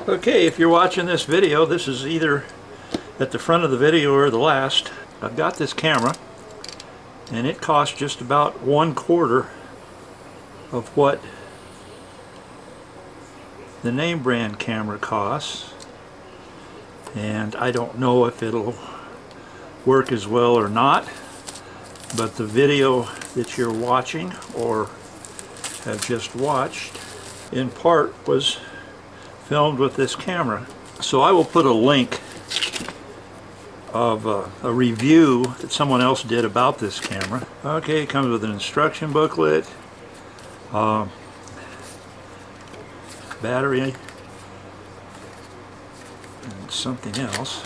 Okay, if you're watching this video, this is either at the front of the video or the last. I've got this camera, and it costs just about 1/4 of what the name brand camera costs. And I don't know if it'll work as well or not, but the video that you're watching or have just watched in part was filmed with this camera. So I will put a link of a review that someone else did about this camera. Okay, it comes with an instruction booklet, battery, and something else.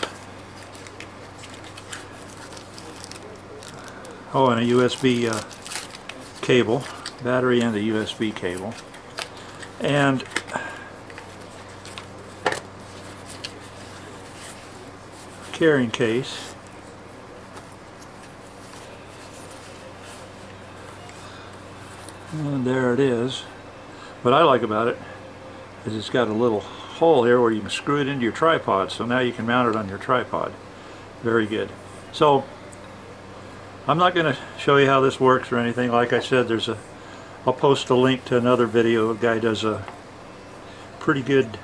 Oh, and a USB cable, battery and a USB cable. And carrying case. And there it is. What I like about it is it's got a little hole here where you can screw it into your tripod, so now you can mount it on your tripod. Very good. So I'm not going to show you how this works or anything. Like I said, I'll post a link to another video. A guy does a pretty good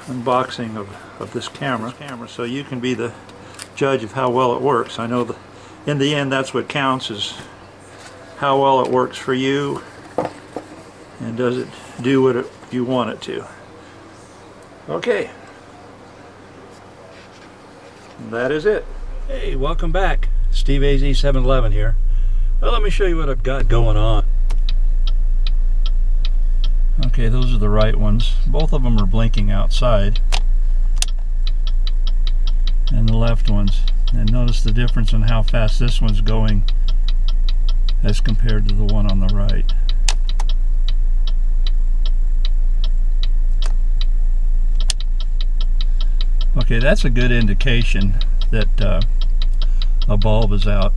unboxing of this camera, so you can be the judge of how well it works. I know that in the end that's what counts, is how well it works for you, and does it do what you want it to. Okay, that is it. Hey, welcome back. Steve AZ 711 here. Well, let me show you what I've got going on. Okay, those are the right ones. Both of them are blinking outside. And the left ones. And notice the difference in how fast this one's going as compared to the one on the right. Okay, that's a good indication that a bulb is out.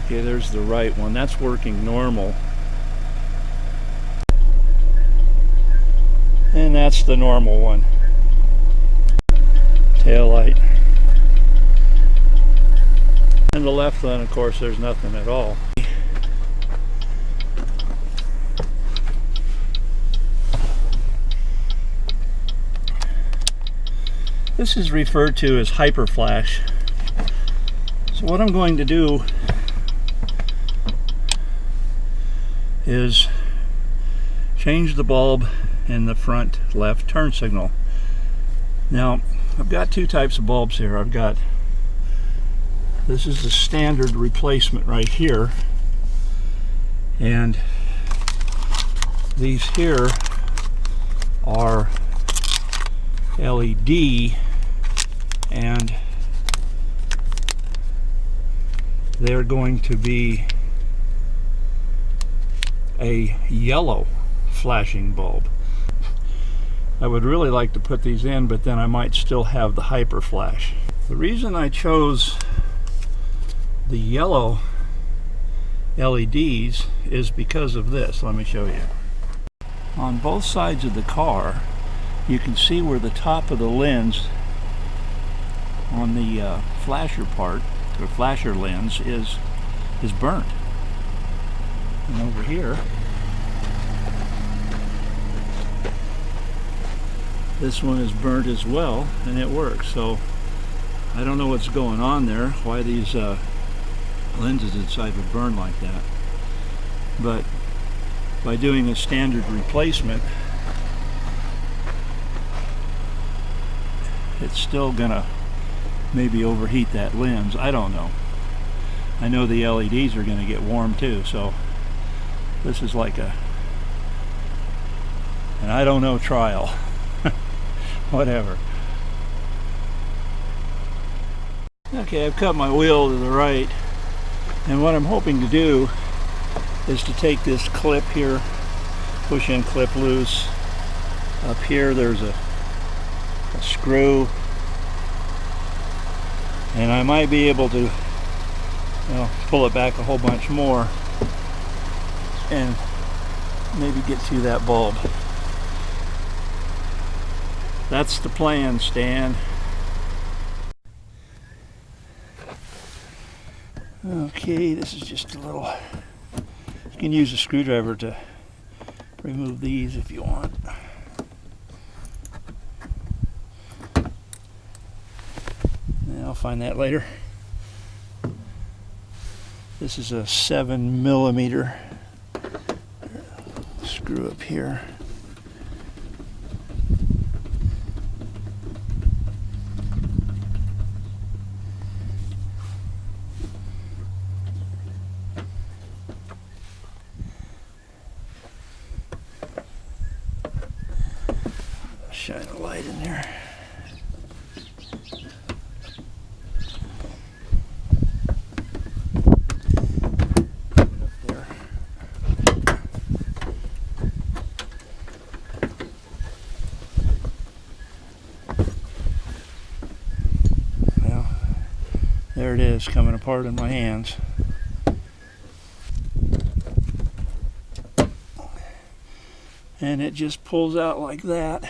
Okay, there's the right one. That's working normal. And that's the normal one. Tail light. And the left one, of course, there's nothing at all. This is referred to as hyper flash. So what I'm going to do is change the bulb in the front left turn signal. Now I've got two types of bulbs here. This is the standard replacement right here, and these here are LED, and they're going to be a yellow flashing bulb. I would really like to put these in, but then I might still have the hyper flash. The reason I chose the yellow LEDs is because of this. Let me show you. On both sides of the car, you can see where the top of the lens on the flasher part, or flasher lens, is burnt. And over here, this one is burnt as well, and it works. So I don't know what's going on there, why these lenses inside would burn like that. But by doing a standard replacement, it's still gonna maybe overheat that lens. I don't know. I know the LEDs are gonna get warm too, so this is like an I don't know trial. Whatever. Okay, I've cut my wheel to the right, and what I'm hoping to do is to take this clip here, push in, clip loose. Up here there's a screw, and I might be able to pull it back a whole bunch more and maybe get to that bulb. That's the plan, Stan. Okay, this is just a little, you can use a screwdriver to remove these if you want. Yeah, I'll find that later. This is a 7mm screw up here. Shine a light in there. There it is, coming apart in my hands. And it just pulls out like that.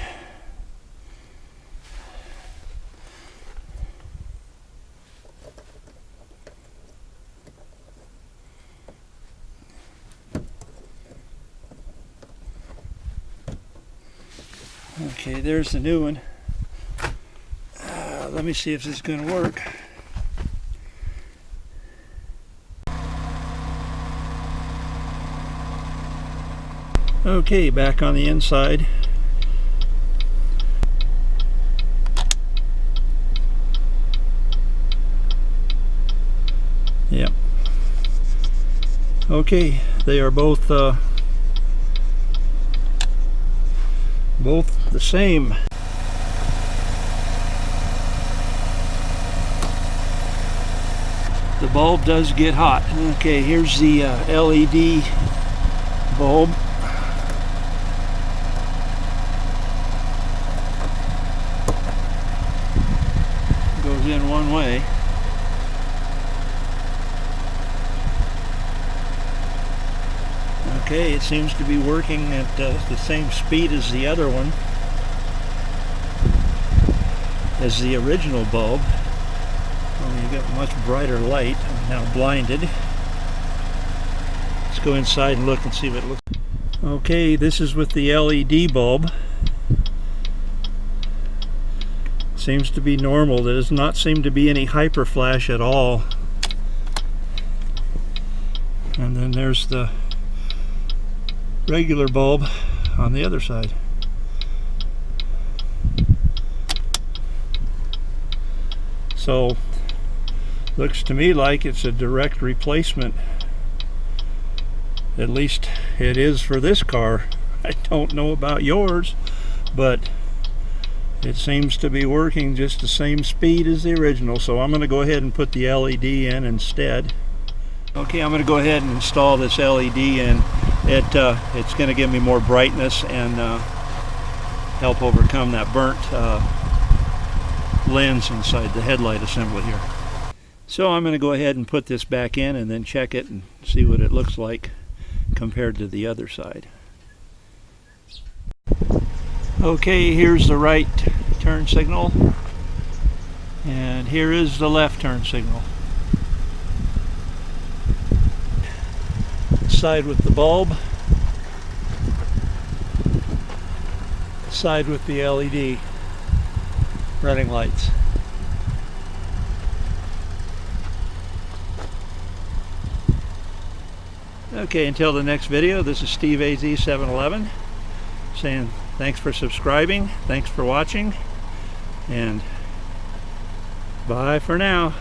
Okay, there's the new one. Let me see if this is going to work. Okay, back on the inside. Yep. Okay, they are both the same. The bulb does get hot. Okay, here's the LED bulb. Goes in one way. Okay, it seems to be working at the same speed as the other one, as the original bulb. Well, you got much brighter light. I'm now blinded. Let's go inside and look and see what it looks like. Okay, this is with the LED bulb. Seems to be normal. There does not seem to be any hyper flash at all. And then there's the regular bulb on the other side. So looks to me like it's a direct replacement. At least it is for this car. I don't know about yours, but it seems to be working just the same speed as the original. So I'm going to go ahead and put the LED in instead. Okay, I'm going to go ahead and install this LED in. It's going to give me more brightness and help overcome that burnt lens inside the headlight assembly here. So I'm going to go ahead and put this back in and then check it and see what it looks like compared to the other side. Okay, here's the right turn signal, and here is the left turn signal. Side with the bulb, side with the LED running lights. Okay, until the next video, this is Steve AZ711 saying thanks for subscribing, thanks for watching, and bye for now.